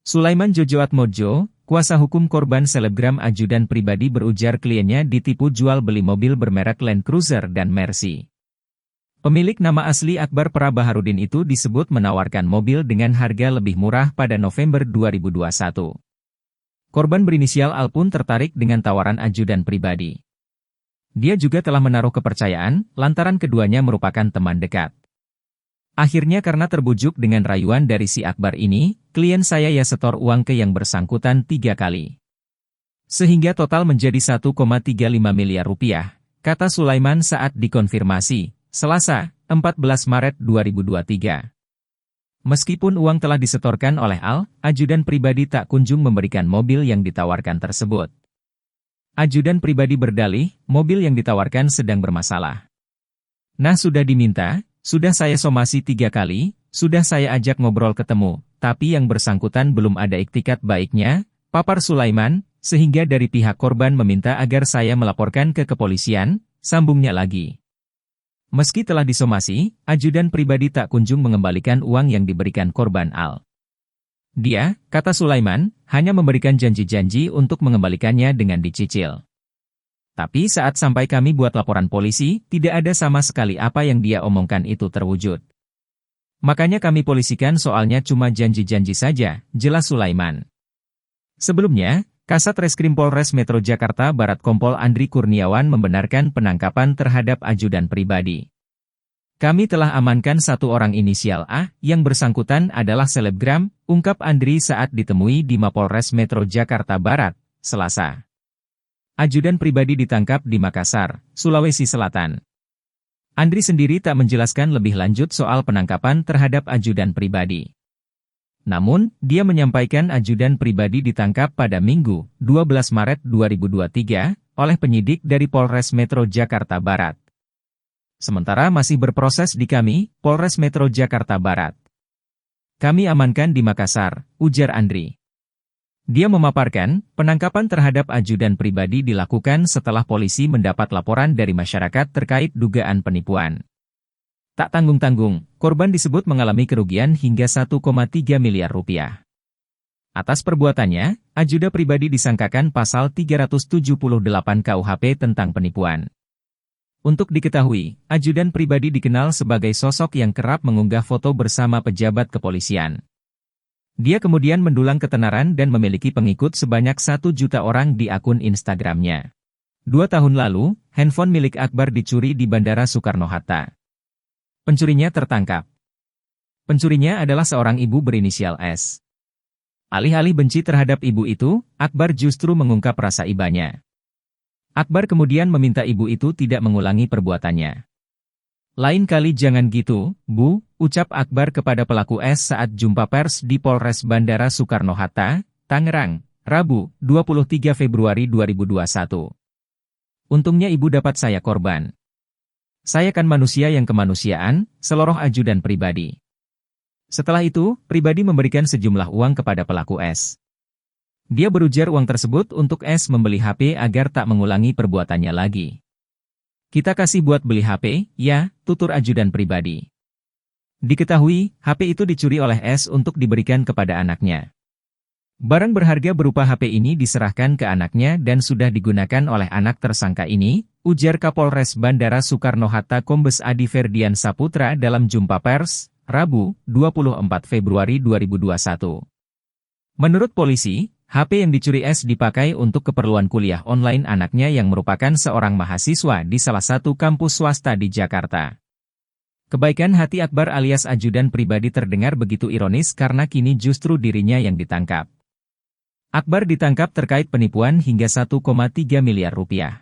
Sulaiman Jojo Atmojo, kuasa hukum korban selebgram ajudan pribadi berujar kliennya ditipu jual beli mobil bermerek Land Cruiser dan Mercy. Pemilik nama asli Akbar Prabaharudin itu disebut menawarkan mobil dengan harga lebih murah pada November 2021. Korban berinisial Al pun tertarik dengan tawaran ajudan pribadi. Dia juga telah menaruh kepercayaan, lantaran keduanya merupakan teman dekat. Akhirnya karena terbujuk dengan rayuan dari si Akbar ini, klien saya ya setor uang ke yang bersangkutan 3 kali. Sehingga total menjadi 1,35 miliar rupiah, kata Sulaiman saat dikonfirmasi, Selasa, 14 Maret 2023. Meskipun uang telah disetorkan oleh Al, ajudan pribadi tak kunjung memberikan mobil yang ditawarkan tersebut. Ajudan pribadi berdalih, mobil yang ditawarkan sedang bermasalah. Nah sudah diminta, sudah saya somasi 3 kali, sudah saya ajak ngobrol ketemu, tapi yang bersangkutan belum ada iktikat baiknya, papar Sulaiman, sehingga dari pihak korban meminta agar saya melaporkan ke kepolisian, sambungnya lagi. Meski telah disomasi, ajudan pribadi tak kunjung mengembalikan uang yang diberikan korban Al. Dia, kata Sulaiman, hanya memberikan janji-janji untuk mengembalikannya dengan dicicil. Tapi saat sampai kami buat laporan polisi, tidak ada sama sekali apa yang dia omongkan itu terwujud. Makanya kami polisikan soalnya cuma janji-janji saja, jelas Sulaiman. Sebelumnya, Kasat Reskrim Polres Metro Jakarta Barat Kompol Andri Kurniawan membenarkan penangkapan terhadap ajudan pribadi. Kami telah amankan satu orang inisial A, yang bersangkutan adalah selebgram, ungkap Andri saat ditemui di Mapolres Metro Jakarta Barat, Selasa. Ajudan pribadi ditangkap di Makassar, Sulawesi Selatan. Andri sendiri tak menjelaskan lebih lanjut soal penangkapan terhadap ajudan pribadi. Namun, dia menyampaikan ajudan pribadi ditangkap pada Minggu, 12 Maret 2023, oleh penyidik dari Polres Metro Jakarta Barat. Sementara masih berproses di kami, Polres Metro Jakarta Barat. Kami amankan di Makassar, ujar Andri. Dia memaparkan, penangkapan terhadap ajudan pribadi dilakukan setelah polisi mendapat laporan dari masyarakat terkait dugaan penipuan. Tak tanggung-tanggung, korban disebut mengalami kerugian hingga 1,3 miliar rupiah. Atas perbuatannya, ajudan pribadi disangkakan pasal 378 KUHP tentang penipuan. Untuk diketahui, ajudan pribadi dikenal sebagai sosok yang kerap mengunggah foto bersama pejabat kepolisian. Dia kemudian mendulang ketenaran dan memiliki pengikut sebanyak 1 juta orang di akun Instagramnya. 2 tahun lalu, handphone milik Akbar dicuri di Bandara Soekarno-Hatta. Pencurinya tertangkap. Pencurinya adalah seorang ibu berinisial S. Alih-alih benci terhadap ibu itu, Akbar justru mengungkap rasa ibanya. Akbar kemudian meminta ibu itu tidak mengulangi perbuatannya. Lain kali jangan gitu, Bu, ucap Akbar kepada pelaku S saat jumpa pers di Polres Bandara Soekarno-Hatta, Tangerang, Rabu, 23 Februari 2021. Untungnya ibu dapat saya korban. Saya kan manusia yang kemanusiaan, seloroh ajudan pribadi. Setelah itu, pribadi memberikan sejumlah uang kepada pelaku S. Dia berujar uang tersebut untuk S membeli HP agar tak mengulangi perbuatannya lagi. Kita kasih buat beli HP, ya, tutur ajudan pribadi. Diketahui, HP itu dicuri oleh S untuk diberikan kepada anaknya. Barang berharga berupa HP ini diserahkan ke anaknya dan sudah digunakan oleh anak tersangka ini, ujar Kapolres Bandara Soekarno-Hatta Kombes Adi Ferdian Saputra dalam jumpa pers, Rabu, 24 Februari 2021. Menurut polisi, HP yang dicuri S dipakai untuk keperluan kuliah online anaknya yang merupakan seorang mahasiswa di salah satu kampus swasta di Jakarta. Kebaikan hati Akbar alias ajudan pribadi terdengar begitu ironis karena kini justru dirinya yang ditangkap. Akbar ditangkap terkait penipuan hingga 1,3 miliar rupiah.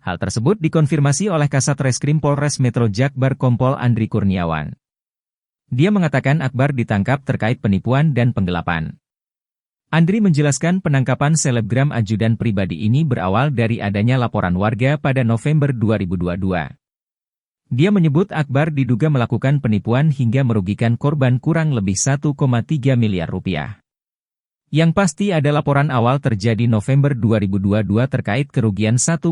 Hal tersebut dikonfirmasi oleh Kasat Reskrim Polres Metro Jakbar Kompol Andri Kurniawan. Dia mengatakan Akbar ditangkap terkait penipuan dan penggelapan. Andri menjelaskan penangkapan selebgram ajudan pribadi ini berawal dari adanya laporan warga pada November 2022. Dia menyebut Akbar diduga melakukan penipuan hingga merugikan korban kurang lebih 1,3 miliar rupiah. Yang pasti ada laporan awal terjadi November 2022 terkait kerugian 1,3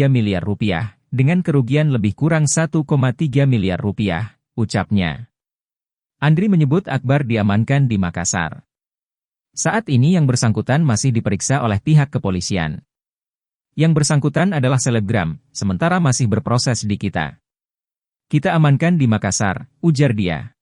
miliar rupiah, dengan kerugian lebih kurang 1,3 miliar rupiah, ucapnya. Andri menyebut Akbar diamankan di Makassar. Saat ini yang bersangkutan masih diperiksa oleh pihak kepolisian. Yang bersangkutan adalah selebgram, sementara masih berproses di kita. Kita amankan di Makassar, ujar dia.